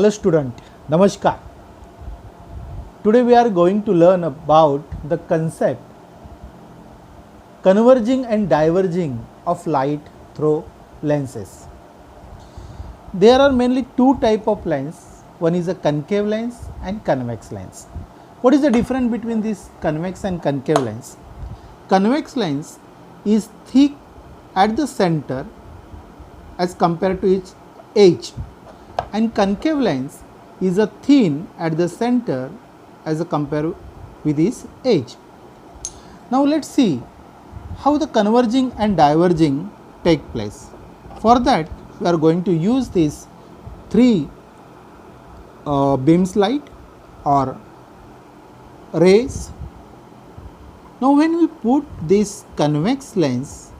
Hello student, Namaskar. Today we are going to learn about the concept converging and diverging of light through lenses. There are mainly two types of lens. One is a concave lens and convex lens. What is the difference between this convex and concave lens? Convex lens is thick at the center as compared to its edge, and concave lens is a thin at the center as compared with its edge. Now let us see how the converging and diverging take place. For that we are going to use these three beams light or rays. Now when we put this convex lens,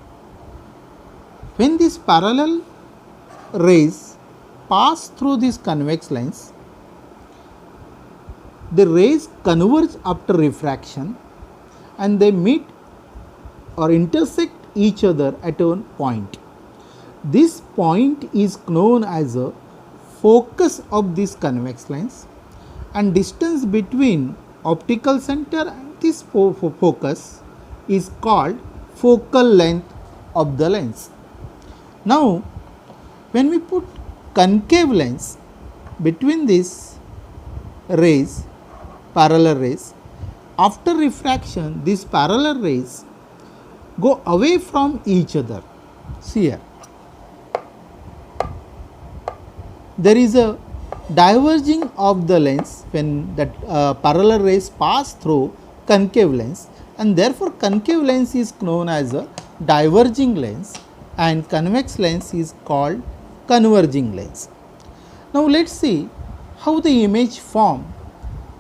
when these parallel rays pass through this convex lens, the rays converge after refraction and they meet or intersect each other at one point. This point is known as a focus of this convex lens, and distance between optical center and this focus is called focal length of the lens. Now when we put concave lens between these rays, parallel rays, after refraction these parallel rays go away from each other. See here, there is a diverging of the lens when that parallel rays pass through concave lens, and therefore concave lens is known as a diverging lens and convex lens is called converging lens. Now let us see how the image form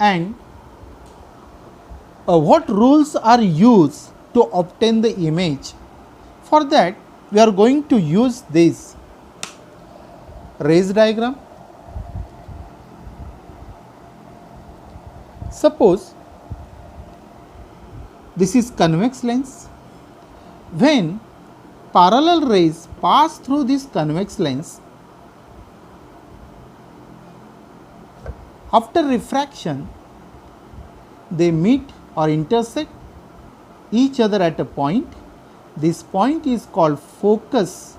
and what rules are used to obtain the image. For that we are going to use this rays diagram. Suppose this is convex lens. When parallel rays pass through this convex lens, after refraction they meet or intersect each other at a point. This point is called focus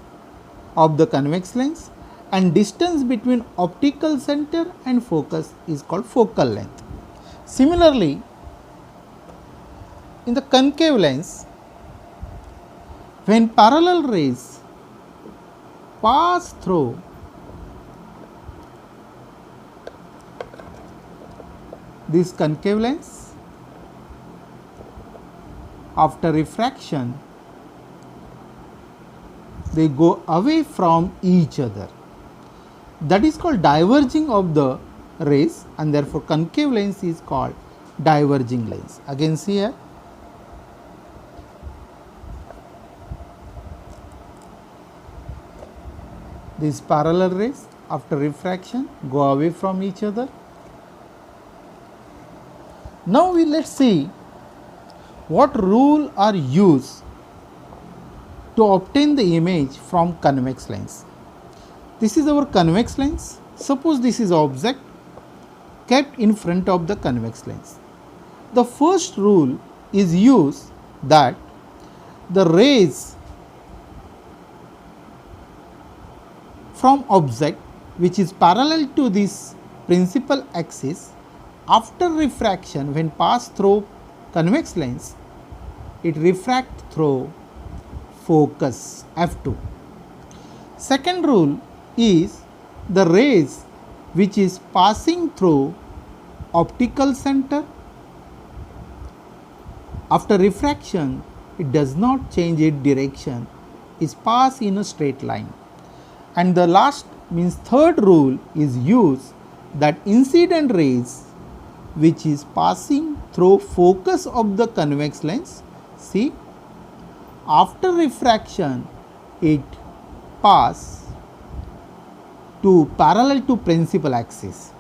of the convex lens, and distance between optical center and focus is called focal length. Similarly, in the concave lens, when parallel rays pass through this concave lens, after refraction they go away from each other. That is called diverging of the rays, and therefore concave lens is called diverging lens. Again see here, these parallel rays after refraction go away from each other. Now let us see what rule are used to obtain the image from convex lens. This is our convex lens. Suppose this is object kept in front of the convex lens. The first rule is used that the rays from object which is parallel to this principal axis, after refraction when pass through convex lens, it refract through focus F2. Second rule is the rays which is passing through optical center, after refraction it does not change its direction, is pass in a straight line. And the last means third rule is used that incident rays which is passing through focus of the convex lens, see, after refraction it pass to parallel to principal axis.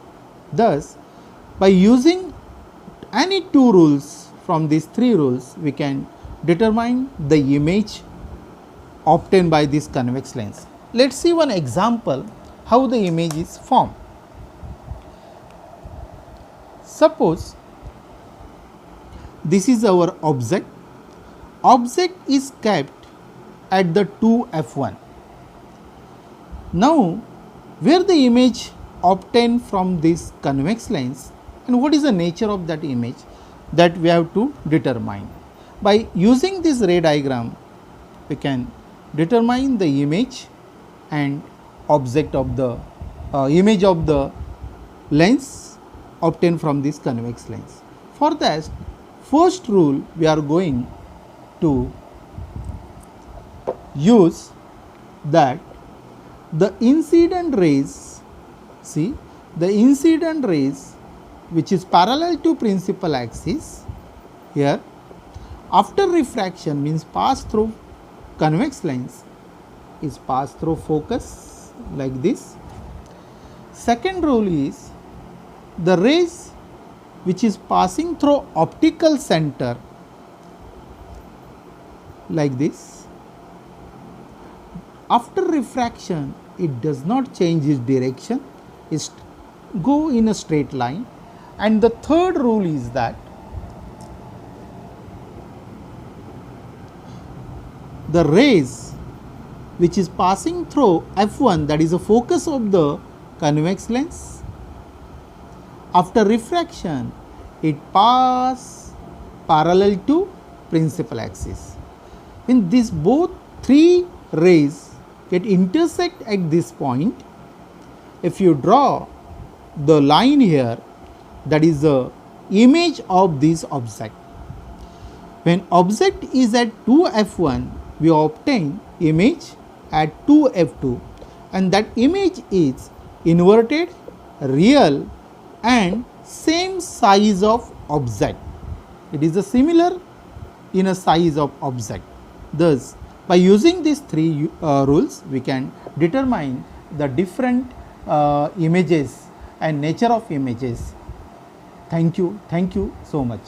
Thus by using any two rules from these three rules we can determine the image obtained by this convex lens. Let us see one example how the image is formed. Suppose this is our object. Object is kept at the 2f1. Now, where the image obtained from this convex lens and what is the nature of that image, that we have to determine. By using this ray diagram, we can determine the image and object of the image of the lens obtained from this convex lens. For that, first rule we are going to use that the incident rays, see the incident rays which is parallel to principal axis here, after refraction means pass through convex lens, is passed through focus like this. Second rule is the rays which is passing through optical center like this, after refraction it does not change its direction, it go in a straight line. And the third rule is that the rays which is passing through f1, that is the focus of the convex lens, after refraction it pass parallel to principal axis. When these both three rays get intersect at this point, if you draw the line here, that is the image of this object. When object is at 2f1, we obtain image at 2f2, and that image is inverted, real and same size of object. It is a similar in a size of object. Thus, by using these three rules, we can determine the different images and nature of images. Thank you so much.